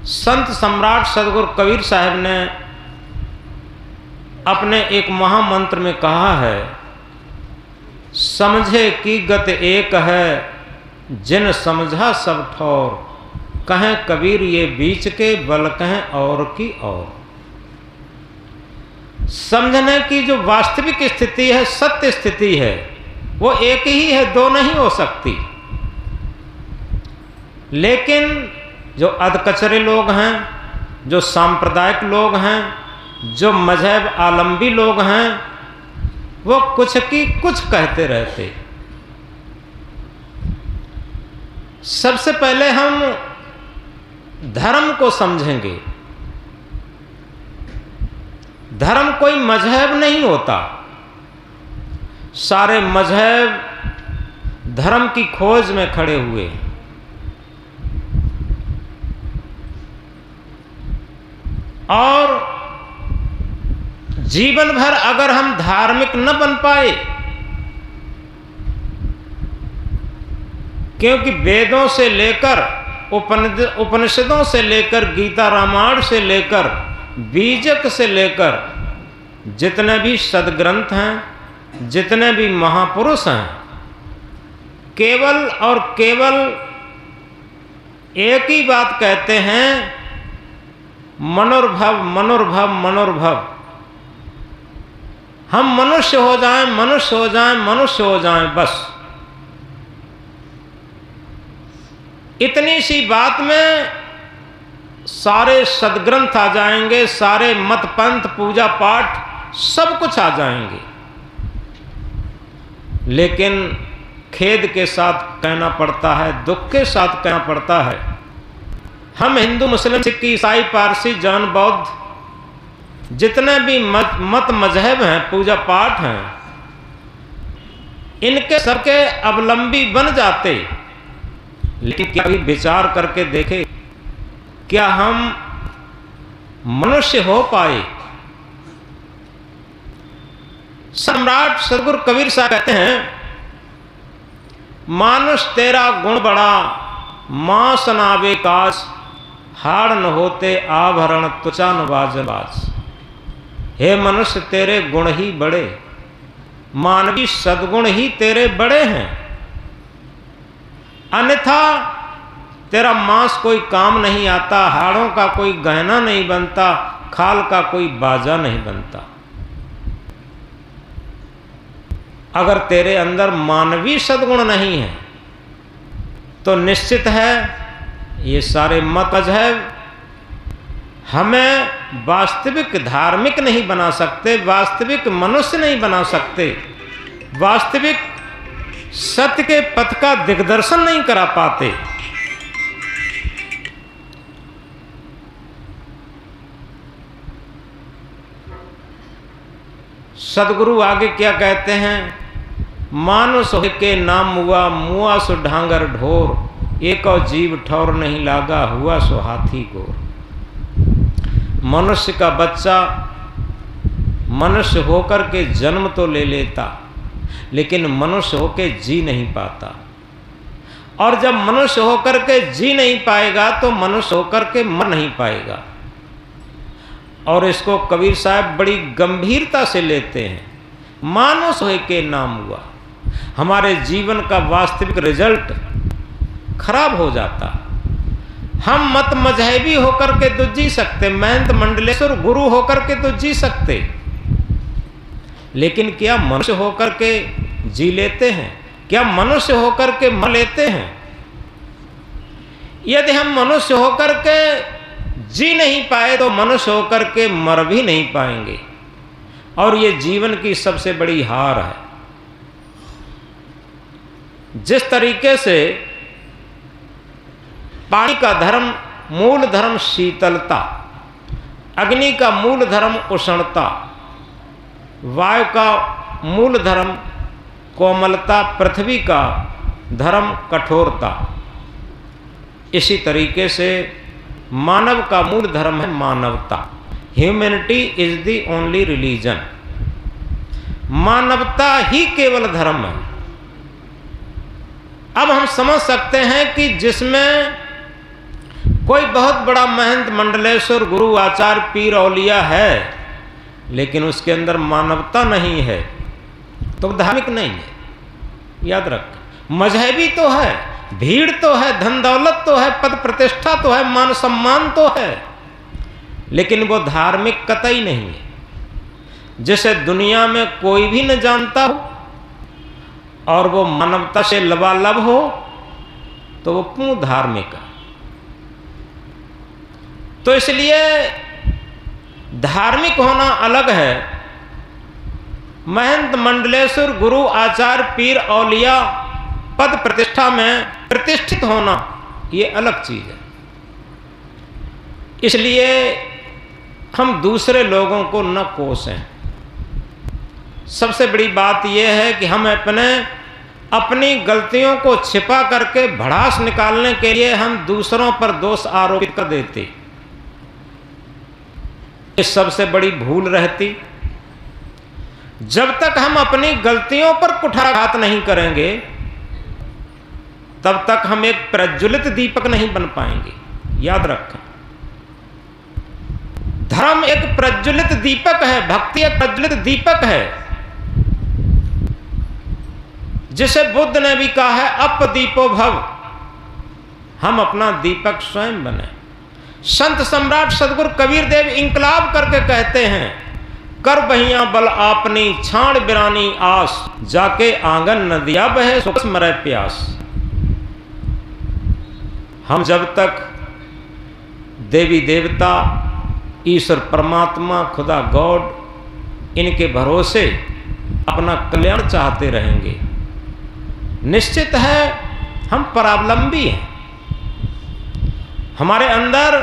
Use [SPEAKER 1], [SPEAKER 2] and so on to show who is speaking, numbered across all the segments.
[SPEAKER 1] संत सम्राट सदगुरु कबीर साहब ने अपने एक महामंत्र में कहा है, समझे की गत एक है, जिन समझा सब ठौर, कहें कबीर ये बीच के बल कहें और की और। समझने की जो वास्तविक स्थिति है, सत्य स्थिति है, वो एक ही है, दो नहीं हो सकती। लेकिन जो अधकचरे लोग हैं, जो सांप्रदायिक लोग हैं, जो मजहब आलंबी लोग हैं, वो कुछ की कुछ कहते रहते। सबसे पहले हम धर्म को समझेंगे। धर्म कोई मजहब नहीं होता। सारे मजहब धर्म की खोज में खड़े हुए हैं। और जीवन भर अगर हम धार्मिक न बन पाए, क्योंकि वेदों से लेकर उपनिषदों से लेकर गीता रामायण से लेकर बीजक से लेकर जितने भी सदग्रंथ हैं, जितने भी महापुरुष हैं, केवल और केवल एक ही बात कहते हैं, मनोर्भव मनोर्भव मनोर्भव। हम मनुष्य हो जाएं, मनुष्य हो जाएं, मनुष्य हो जाएं, बस इतनी सी बात में सारे सदग्रंथ आ जाएंगे, सारे मत पंथ पूजा पाठ सब कुछ आ जाएंगे। लेकिन खेद के साथ कहना पड़ता है, दुख के साथ कहना पड़ता है, हम हिंदू मुस्लिम सिख ईसाई पारसी जैन बौद्ध जितने भी मत मजहब हैं, पूजा पाठ हैं, इनके सबके अवलंबी बन जाते। लेकिन क्या भी विचार करके देखे, क्या हम मनुष्य हो पाए? सम्राट सदगुरु कबीर साहब कहते हैं, मानुष तेरा गुण बड़ा, मां सनावे काश, हाड़ न होते आभरण त्वचा न बाज। हे मनुष्य तेरे गुण ही बड़े, मानवी सद्गुण ही तेरे बड़े हैं, अन्यथा तेरा मांस कोई काम नहीं आता, हाड़ों का कोई गहना नहीं बनता, खाल का कोई बाजा नहीं बनता। अगर तेरे अंदर मानवीय सद्गुण नहीं है तो निश्चित है ये सारे मत मजहब हमें वास्तविक धार्मिक नहीं बना सकते, वास्तविक मनुष्य नहीं बना सकते, वास्तविक सत्य के पथ का दिग्दर्शन नहीं करा पाते। सदगुरु आगे क्या कहते हैं, मानुष के नाम मुआ, मुआ सो ढांगर ढोर, एक और जीव ठौर नहीं लागा, हुआ सो हाथी गोर। मनुष्य का बच्चा मनुष्य होकर के जन्म तो ले लेता, लेकिन मनुष्य होकर जी नहीं पाता। और जब मनुष्य होकर के जी नहीं पाएगा तो मनुष्य होकर के मर नहीं पाएगा। और इसको कबीर साहब बड़ी गंभीरता से लेते हैं। मानुष होए के नाम हुआ, हमारे जीवन का वास्तविक रिजल्ट खराब हो जाता। हम मत मजहबी होकर के तो जी सकते, महंत मंडलेश्वर गुरु होकर के तो जी सकते, लेकिन क्या मनुष्य होकर के जी लेते हैं? क्या मनुष्य होकर के मर लेते हैं? यदि हम मनुष्य होकर के जी नहीं पाए तो मनुष्य होकर के मर भी नहीं पाएंगे। और ये जीवन की सबसे बड़ी हार है। जिस तरीके से पानी का धर्म मूल धर्म शीतलता, अग्नि का मूल धर्म उष्णता, वायु का मूल धर्म कोमलता, पृथ्वी का धर्म कठोरता, इसी तरीके से मानव का मूल धर्म है मानवता। Humanity is the only religion. मानवता ही केवल धर्म है। अब हम समझ सकते हैं कि जिसमें कोई बहुत बड़ा महंत, मंडलेश्वर, गुरु, आचार्य, पीर, औलिया है, लेकिन उसके अंदर मानवता नहीं है तो धार्मिक नहीं है। याद रख, मजहबी तो है, भीड़ तो है, धन दौलत तो है, पद प्रतिष्ठा तो है, मान सम्मान तो है, लेकिन वो धार्मिक कतई नहीं है। जिसे दुनिया में कोई भी न जानता हो और वो मानवता से लबालब हो तो वो क्यों धार्मिक है? तो इसलिए धार्मिक होना अलग है, महंत, मंडलेश्वर, गुरु, आचार्य, पीर, औलिया, पद प्रतिष्ठा में प्रतिष्ठित होना ये अलग चीज है। इसलिए हम दूसरे लोगों को न कोसें। सबसे बड़ी बात यह है कि हम अपनी गलतियों को छिपा करके भड़ास निकालने के लिए हम दूसरों पर दोष आरोपित कर देते। ये सबसे बड़ी भूल रहती। जब तक हम अपनी गलतियों पर कुठाराघात नहीं करेंगे तब तक हम एक प्रज्वलित दीपक नहीं बन पाएंगे। याद रखें, धर्म एक प्रज्वलित दीपक है, भक्ति एक प्रज्वलित दीपक है, जिसे बुद्ध ने भी कहा है अपदीपो भव। हम अपना दीपक स्वयं बने। संत सम्राट सदगुरु कबीर देव इंकलाब करके कहते हैं, कर बहिया बल आपनी छाण बिरानी आस, जाके आंगन नदिया बहे सुख मरे प्यास। हम जब तक देवी देवता, ईश्वर परमात्मा, खुदा गॉड, इनके भरोसे अपना कल्याण चाहते रहेंगे, निश्चित है हम परावलंबी हैं। हमारे अंदर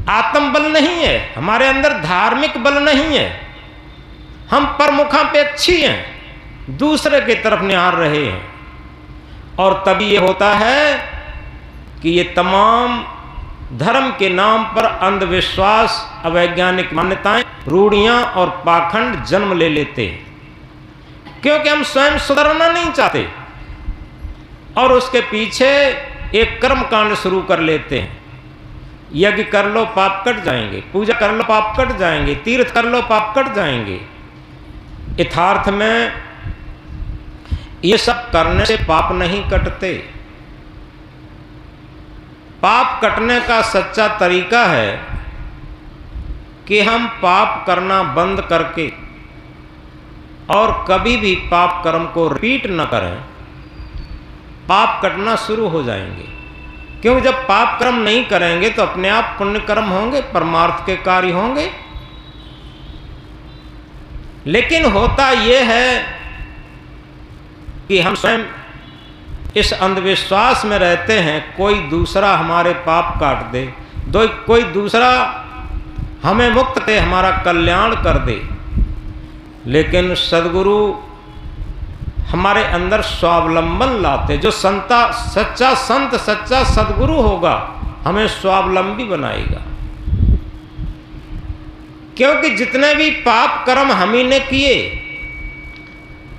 [SPEAKER 1] आत्मबल नहीं है, हमारे अंदर धार्मिक बल नहीं है, हम परमुखापेक्षी हैं, दूसरे की तरफ निहार रहे हैं। और तभी ये होता है कि ये तमाम धर्म के नाम पर अंधविश्वास, अवैज्ञानिक मान्यताएं, रूढ़ियां और पाखंड जन्म ले लेते हैं, क्योंकि हम स्वयं सुधरना नहीं चाहते और उसके पीछे एक कर्म कांड शुरू कर लेते हैं। यज्ञ कर लो पाप कट जाएंगे, पूजा कर लो पाप कट जाएंगे, तीर्थ कर लो पाप कट जाएंगे। यथार्थ में ये सब करने से पाप नहीं कटते। पाप कटने का सच्चा तरीका है कि हम पाप करना बंद करके और कभी भी पाप कर्म को रिपीट न करें, पाप कटना शुरू हो जाएंगे। क्योंकि जब पाप कर्म नहीं करेंगे तो अपने आप पुण्य कर्म होंगे, परमार्थ के कार्य होंगे। लेकिन होता यह है कि हम स्वयं इस अंधविश्वास में रहते हैं, कोई दूसरा हमारे पाप काट दे, कोई दूसरा हमें मुक्त दे, हमारा कल्याण कर दे। लेकिन सद्गुरु हमारे अंदर स्वावलंबन लाते। जो सच्चा संत, सच्चा सद्गुरु होगा, हमें स्वावलंबी बनाएगा। क्योंकि जितने भी पाप कर्म हम ही ने किए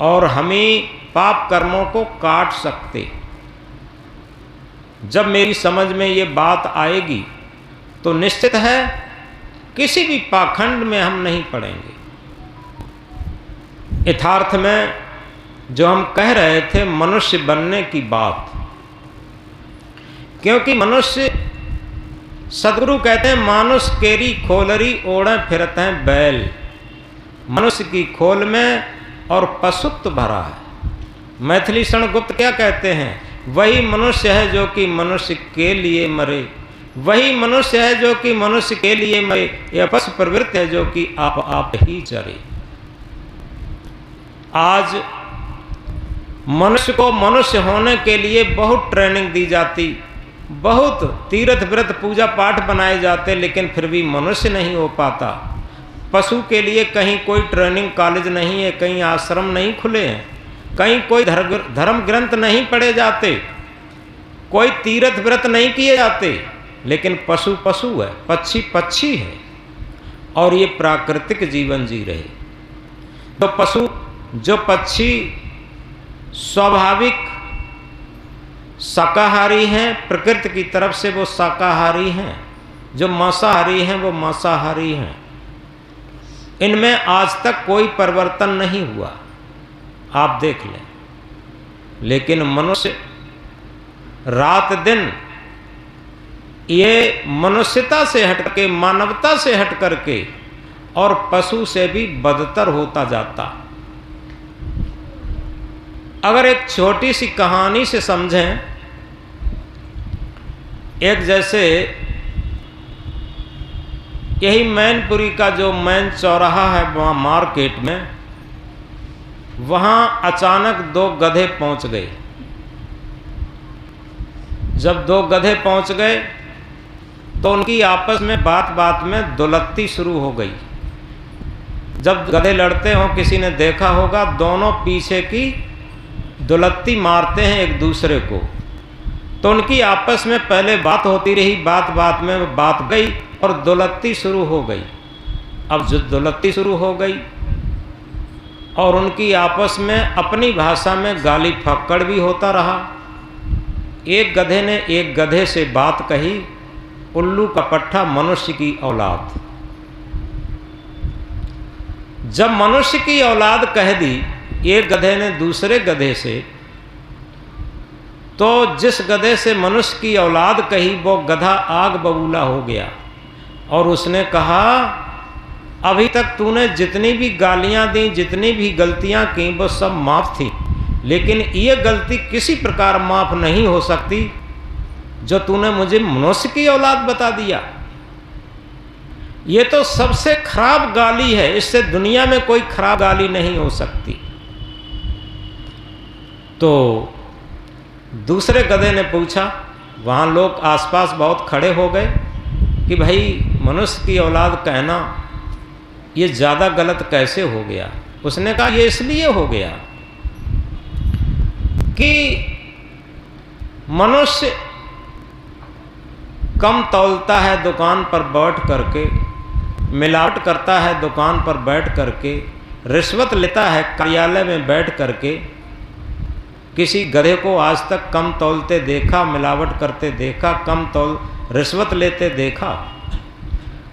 [SPEAKER 1] और हम ही पाप कर्मों को काट सकते। जब मेरी समझ में ये बात आएगी तो निश्चित है किसी भी पाखंड में हम नहीं पड़ेंगे। यथार्थ में जो हम कह रहे थे मनुष्य बनने की बात, क्योंकि मनुष्य, सदगुरु कहते हैं मानुष केरी खोलरी ओढ़े फिरते हैं बैल। मनुष्य की खोल में और पशुत्व भरा है। मैथिली क्षण गुप्त क्या कहते हैं, वही मनुष्य है जो कि मनुष्य के लिए मरे, वही मनुष्य है जो कि मनुष्य के लिए मरे, यह पशु प्रवृत्ति है जो कि आप ही चरे। आज मनुष्य को मनुष्य होने के लिए बहुत ट्रेनिंग दी जाती, बहुत तीर्थ व्रत पूजा पाठ बनाए जाते, लेकिन फिर भी मनुष्य नहीं हो पाता। पशु के लिए कहीं कोई ट्रेनिंग कॉलेज नहीं है, कहीं आश्रम नहीं खुले हैं, कहीं कोई धर्म ग्रंथ नहीं पढ़े जाते, कोई तीर्थ व्रत नहीं किए जाते, लेकिन पशु पशु है, पक्षी पक्षी है और ये प्राकृतिक जीवन जी रहे। तो पशु, जो पक्षी स्वाभाविक शाकाहारी हैं, प्रकृति की तरफ से वो शाकाहारी हैं, जो मांसाहारी हैं वो मांसाहारी हैं। इनमें आज तक कोई परिवर्तन नहीं हुआ, आप देख लें। लेकिन मनुष्य रात दिन ये मनुष्यता से हट के, मानवता से हट करके और पशु से भी बदतर होता जाता। अगर एक छोटी सी कहानी से समझें, एक जैसे यही मैनपुरी का जो मैन चौराहा है वहाँ मार्केट में, वहाँ अचानक दो गधे पहुँच गए। जब दो गधे पहुँच गए तो उनकी आपस में बात बात में दुलत्ती शुरू हो गई। जब गधे लड़ते हों, किसी ने देखा होगा, दोनों पीछे की दुलत्ती मारते हैं एक दूसरे को। तो उनकी आपस में पहले बात होती रही, बात बात में बात गई और दुलत्ती शुरू हो गई। अब जो दुलत्ती शुरू हो गई और उनकी आपस में अपनी भाषा में गाली फक्कड़ भी होता रहा। एक गधे ने एक गधे से बात कही, उल्लू का पट्ठा मनुष्य की औलाद। जब मनुष्य की औलाद कह दी एक गधे ने दूसरे गधे से, तो जिस गधे से मनुष्य की औलाद कही वो गधा आग बबूला हो गया और उसने कहा, अभी तक तूने जितनी भी गालियां दी, जितनी भी गलतियां की, वो सब माफ़ थी, लेकिन ये गलती किसी प्रकार माफ़ नहीं हो सकती जो तूने मुझे मनुष्य की औलाद बता दिया। ये तो सबसे खराब गाली है, इससे दुनिया में कोई खराब गाली नहीं हो सकती। तो दूसरे गधे ने पूछा, वहाँ लोग आसपास बहुत खड़े हो गए कि भाई मनुष्य की औलाद कहना ये ज़्यादा गलत कैसे हो गया। उसने कहा ये इसलिए हो गया कि मनुष्य कम तौलता है दुकान पर बैठ करके, मिलावट करता है दुकान पर बैठ करके, रिश्वत लेता है कार्यालय में बैठ करके। किसी गधे को आज तक कम तौलते देखा, मिलावट करते देखा, कम तौल रिश्वत लेते देखा?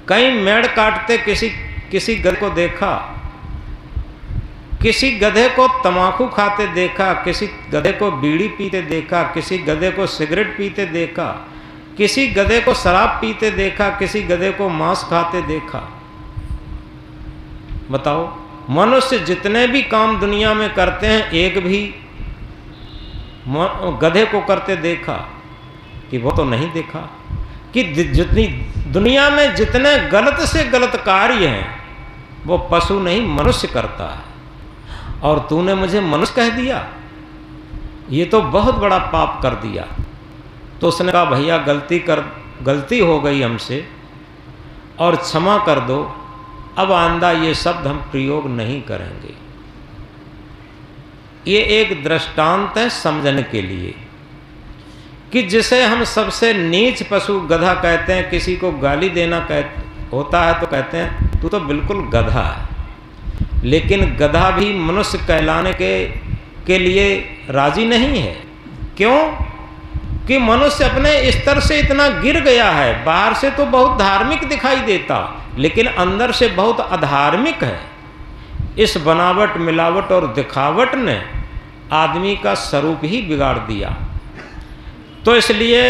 [SPEAKER 1] कहीं मेड़ काटते किसी गधे को देखा? किसी गधे को तंबाकू खाते देखा? किसी गधे को बीड़ी पीते देखा? किसी गधे को सिगरेट पीते देखा? किसी गधे को शराब पीते देखा? किसी गधे को मांस खाते देखा? बताओ, मनुष्य जितने भी काम दुनिया में करते हैं, एक भी गधे को करते देखा? कि वो तो नहीं देखा। कि जितनी दुनिया में जितने गलत से गलत कार्य हैं वो पशु नहीं मनुष्य करता है, और तूने मुझे मनुष्य कह दिया, ये तो बहुत बड़ा पाप कर दिया। तो उसने कहा भैया गलती हो गई हमसे और क्षमा कर दो, अब आइंदा ये शब्द हम प्रयोग नहीं करेंगे। ये एक दृष्टांत है समझने के लिए कि जिसे हम सबसे नीच पशु गधा कहते हैं, किसी को गाली देना होता है तो कहते हैं तू तो बिल्कुल गधा है। लेकिन गधा भी मनुष्य कहलाने के लिए राजी नहीं है। क्यों? कि मनुष्य अपने स्तर से इतना गिर गया है। बाहर से तो बहुत धार्मिक दिखाई देता, लेकिन अंदर से बहुत अधार्मिक है। इस बनावट, मिलावट और दिखावट ने आदमी का स्वरूप ही बिगाड़ दिया। तो इसलिए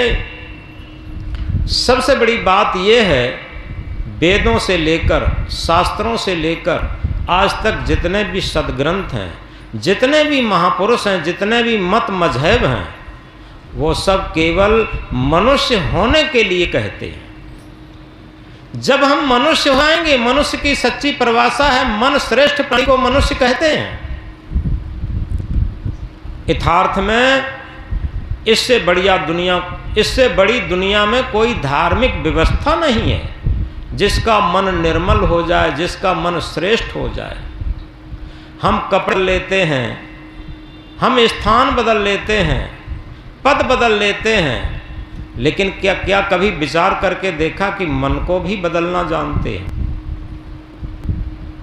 [SPEAKER 1] सबसे बड़ी बात यह है, वेदों से लेकर, शास्त्रों से लेकर आज तक जितने भी सद्ग्रंथ हैं, जितने भी महापुरुष हैं, जितने भी मत मजहब हैं, वो सब केवल मनुष्य होने के लिए कहते हैं। जब हम मनुष्य होएंगे, मनुष्य की सच्ची परिभाषा है, मन श्रेष्ठ प्राणी को मनुष्य कहते हैं। यथार्थ में इससे बड़ी दुनिया में कोई धार्मिक व्यवस्था नहीं है जिसका मन निर्मल हो जाए, जिसका मन श्रेष्ठ हो जाए। हम कपड़े लेते हैं, हम स्थान बदल लेते हैं, पद बदल लेते हैं, लेकिन क्या कभी विचार करके देखा कि मन को भी बदलना जानते हैं?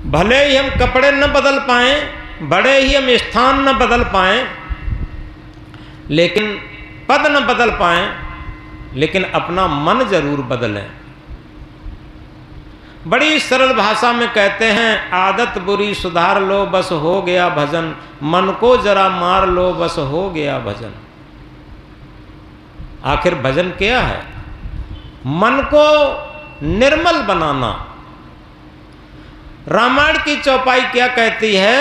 [SPEAKER 1] भले ही हम कपड़े न बदल पाएं, बड़े ही हम स्थान न बदल पाएं, लेकिन पद न बदल पाएं, लेकिन अपना मन जरूर बदलें। बड़ी सरल भाषा में कहते हैं, आदत बुरी सुधार लो बस हो गया भजन, मन को जरा मार लो बस हो गया भजन। आखिर भजन क्या है? मन को निर्मल बनाना। रामायण की चौपाई क्या कहती है?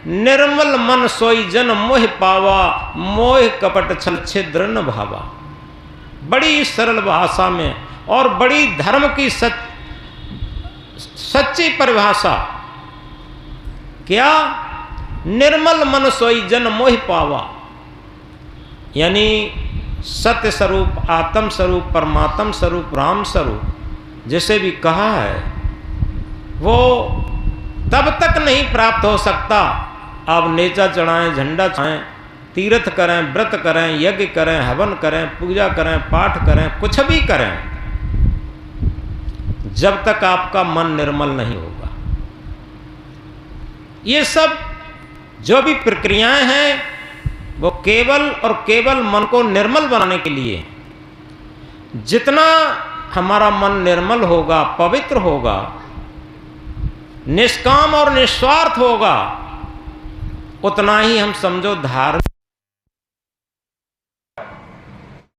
[SPEAKER 1] निर्मल मन सोई जन मोह पावा, मोह कपट छल छिद्र न भावा। बड़ी सरल भाषा में और बड़ी धर्म की सच्ची परिभाषा। क्या? निर्मल मन सोई जन मोह पावा, यानी सत्य स्वरूप, आत्म स्वरूप, परमात्म स्वरूप, राम स्वरूप जिसे भी कहा है, वो तब तक नहीं प्राप्त हो सकता आप नेचा चढ़ाएं, झंडा चढ़ाएं, तीर्थ करें, व्रत करें, यज्ञ करें, हवन करें, पूजा करें, पाठ करें, कुछ भी करें, जब तक आपका मन निर्मल नहीं होगा। ये सब जो भी प्रक्रियाएं हैं वो केवल और केवल मन को निर्मल बनाने के लिए। जितना हमारा मन निर्मल होगा, पवित्र होगा, निष्काम और निस्वार्थ होगा, उतना ही हम समझो धार्मिक